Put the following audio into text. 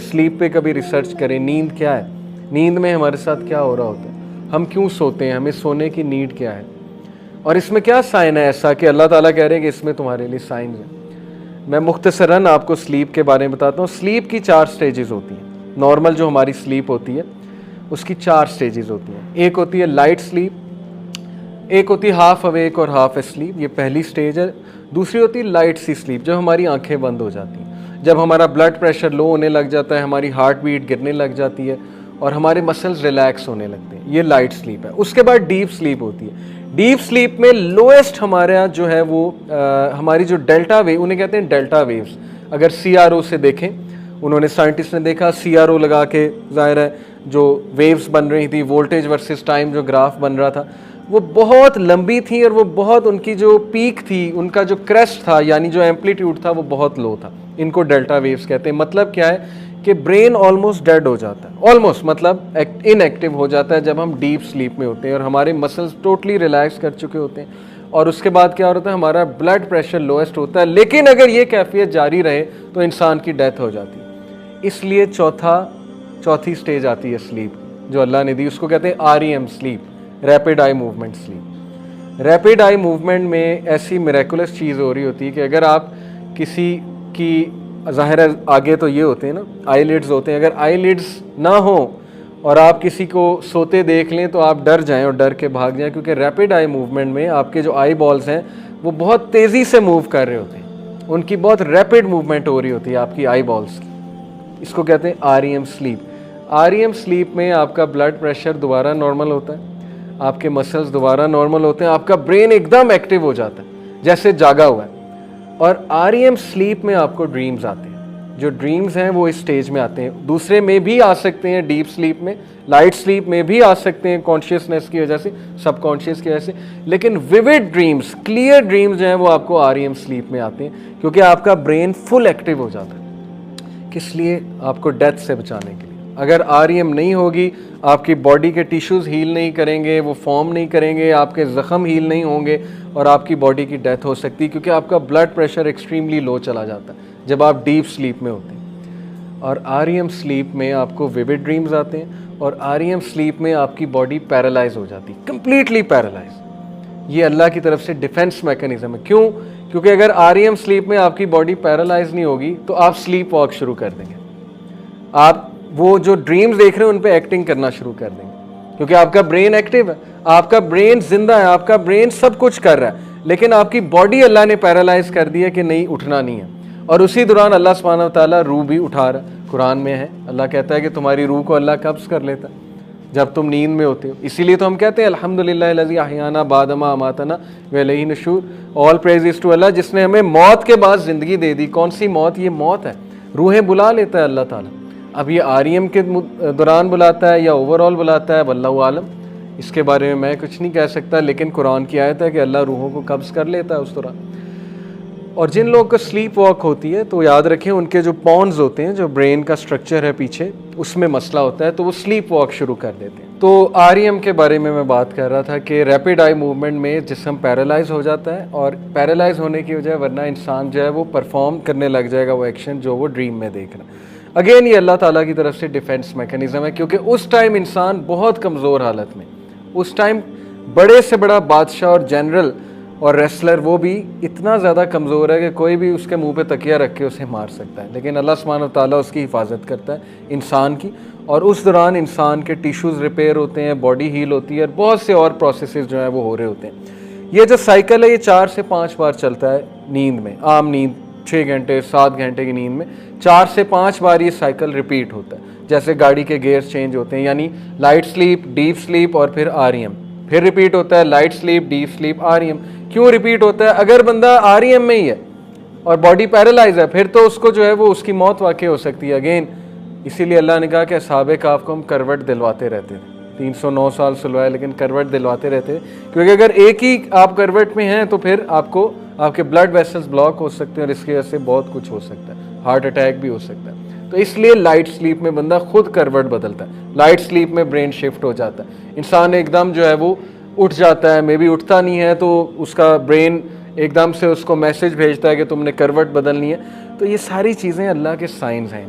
Sleep पे कभी research करें, नींद क्या है, नींद में हमारे साथ क्या हो रहा होता है, हम क्यों सोते हैं, हमें सोने की नीड क्या है, और इसमें क्या साइन है ऐसा कि अल्लाह ताला कह रहे हैं कि इसमें तुम्हारे लिए साइन है। मैं मुख्तसरन आपको स्लीप के बारे में बताता हूँ। स्लीप की 4 स्टेजेस होती हैं। नॉर्मल जो हमारी स्लीप होती है उसकी 4 स्टेजेस होती हैं। एक होती है लाइट स्लीप, एक होती है हाफ अवेक और हाफ स्लीप, ये पहली स्टेज है। दूसरी होती है लाइट सी स्लीप, जब हमारी आंखें बंद हो जाती हैं, जब हमारा ब्लड प्रेशर लो होने लग जाता है, हमारी हार्ट बीट गिरने लग जाती है और हमारे मसल्स रिलैक्स होने लगते हैं, ये लाइट स्लीप है। उसके बाद डीप स्लीप होती है। डीप स्लीप में लोएस्ट हमारा जो है वो हमारी जो डेल्टा वेव, उन्हें कहते हैं डेल्टा वेव्स। अगर CRO से देखें, उन्होंने साइंटिस्ट ने देखा CRO लगा के, जाहिर है जो वेव्स बन रही थी, वोल्टेज वर्सेस टाइम जो ग्राफ बन रहा था, वो बहुत लंबी थी और वो बहुत, उनकी जो पीक थी, उनका जो क्रेस्ट था यानी जो एम्पलीट्यूड था वो बहुत लो था। इनको डेल्टा वेव्स कहते हैं। मतलब क्या है कि ब्रेन ऑलमोस्ट डेड हो जाता है, ऑलमोस्ट मतलब इनएक्टिव हो जाता है जब हम डीप स्लीप में होते हैं और हमारे मसल्स टोटली रिलैक्स कर चुके होते हैं। और उसके बाद क्या होता है, हमारा ब्लड प्रेशर लोएस्ट होता है। लेकिन अगर ये कैफियत जारी रहे तो इंसान की डेथ हो जाती है। इसलिए चौथी स्टेज आती है स्लीप जो अल्लाह ने दी, उसको कहते हैं REM sleep, rapid eye movement sleep. Rapid eye movement में ऐसी मिरेकुलस चीज़ हो रही होती है कि अगर आप किसी की, ज़ाहिर है आगे तो ये होते हैं ना, आईलिड्स होते हैं, अगर आईलिड्स ना हो और आप किसी को सोते देख लें तो आप डर जाएं और डर के भाग जाएं, क्योंकि रैपिड आई मूवमेंट में आपके जो आई बॉल्स हैं वो बहुत तेज़ी से मूव कर रहे होते हैं, उनकी बहुत रैपिड मूवमेंट हो रही होती है आपकी आई बॉल्स की। इसको कहते हैं REM स्लीप। REM स्लीप में आपका ब्लड प्रेशर दोबारा नॉर्मल होता है, आपके मसल्स दोबारा नॉर्मल होते हैं, आपका ब्रेन एकदम एक्टिव हो जाता है जैसे जागा हुआ है। और REM स्लीप में आपको ड्रीम्स आते हैं। जो ड्रीम्स हैं वो इस स्टेज में आते हैं। दूसरे में भी आ सकते हैं, डीप स्लीप में, लाइट स्लीप में भी आ सकते हैं कॉन्शियसनेस की वजह से, सबकॉन्शियस की वजह से। लेकिन विविड ड्रीम्स, क्लियर ड्रीम्स जो हैं वो आपको REM स्लीप में आते हैं, क्योंकि आपका ब्रेन फुल एक्टिव हो जाता है। किस लिए? आपको डेथ से बचाने के लिए। अगर REM नहीं होगी, आपकी बॉडी के टिश्यूज़ हील नहीं करेंगे, वो फॉर्म नहीं करेंगे, आपके ज़ख़म हील नहीं होंगे और आपकी बॉडी की डेथ हो सकती है, क्योंकि आपका ब्लड प्रेशर एक्सट्रीमली लो चला जाता है जब आप डीप स्लीप में होते हैं। और REM स्लीप में आपको विविड ड्रीम्स आते हैं और REM स्लीप में आपकी बॉडी पैरालाइज हो जाती है, कम्प्लीटली पैरालाइज। ये अल्लाह की तरफ से डिफेंस मैकेनिज्म है। क्यों? क्योंकि अगर REM स्लीप में आपकी बॉडी पैरालाइज नहीं होगी तो आप स्लीप वॉक शुरू कर देंगे, आप वो जो ड्रीम्स देख रहे हैं उन पे एक्टिंग करना शुरू कर देंगे, क्योंकि आपका ब्रेन एक्टिव है, आपका ब्रेन जिंदा है, आपका ब्रेन सब कुछ कर रहा है, लेकिन आपकी बॉडी अल्लाह ने पैरालाइज कर दी है कि नहीं, उठना नहीं है। और उसी दौरान अल्लाह सुब्हानहू व तआला रूह भी उठा रहा है। कुरान में है, अल्लाह कहता है कि तुम्हारी रूह को अल्लाह कब्ज़ कर लेता है जब तुम नींद में होते हो। इसीलिए तो हम कहते हैं अल्हम्दुलिल्लाहिल्लज़ी अहयाना बादमा अमातना व इलैहि नुशूर, all praise is to Allah, जिसने हमें मौत के बाद ज़िंदगी दे दी। कौन सी मौत? ये मौत है। रूहें बुला लेता है अल्लाह ताला। अब ये REM के दौरान बुलाता है या ओवरऑल बुलाता है, वल्लाहु आलम, इसके बारे में मैं कुछ नहीं कह सकता, लेकिन कुरान की आयत है कि अल्लाह रूहों को कब्ज़ कर लेता है उस दौरान। और जिन लोगों को स्लीप वॉक होती है तो याद रखें, उनके जो पॉन्स होते हैं, जो ब्रेन का स्ट्रक्चर है पीछे, उसमें मसला होता है, तो वो स्लीप वॉक शुरू कर देते हैं। तो REM के बारे में मैं बात कर रहा था कि रैपिड आई मूवमेंट में जिस्म पैरालाइज हो जाता है, और पैरालाइज होने की वजह, वरना इंसान जो है वो परफॉर्म करने लग जाएगा वो एक्शन जो वो ड्रीम में देख रहा है। अगेन ये अल्लाह ताला की तरफ से डिफेंस मैकेनिज्म है, क्योंकि उस टाइम इंसान बहुत कमज़ोर हालत में, उस टाइम बड़े से बड़ा बादशाह और जनरल और रेसलर, वो भी इतना ज़्यादा कमज़ोर है कि कोई भी उसके मुंह पे तकिया रख के उसे मार सकता है, लेकिन अल्लाह सुब्हानहू व तआला उसकी हिफाजत करता है इंसान की। और उस दौरान इंसान के टिश्यूज़ रिपेयर होते हैं, बॉडी हील होती है, और बहुत से और प्रोसेसेस जो हैं वो हो रहे होते हैं। ये जो साइकिल है ये 4 से 5 बार चलता है नींद में। आम नींद 6 घंटे 7 घंटे की नींद में 4 से 5 बार ये साइकिल रिपीट होता है, जैसे गाड़ी के गेयर्स चेंज होते हैं, यानी लाइट स्लीप, डीप स्लीप और फिर REM, फिर रिपीट होता है light sleep, deep sleep, REM। क्यों रिपीट होता है? अगर बंदा REM में ही है और बॉडी पैरालाइज है, फिर तो उसको जो है वो उसकी मौत वाक़ई हो सकती है। अगेन इसीलिए अल्लाह ने कहा कि असहाबे कहफ़ को हम करवट दिलवाते रहते थे, 309 साल सुलवाए, लेकिन करवट दिलवाते रहते, क्योंकि अगर एक ही आप करवट में हैं तो फिर आपको, आपके ब्लड वेसल्स ब्लॉक हो सकते हैं और इसकी वजह से बहुत कुछ हो सकता है, हार्ट अटैक भी हो सकता है। तो इसलिए लाइट स्लीप में बंदा खुद करवट बदलता है, लाइट स्लीप में ब्रेन शिफ्ट हो जाता है, इंसान एकदम जो है वो उठ जाता है, मे बी उठता नहीं है तो उसका ब्रेन एकदम से उसको मैसेज भेजता है कि तुमने करवट बदलनी है। तो ये सारी चीज़ें अल्लाह के साइंस हैं।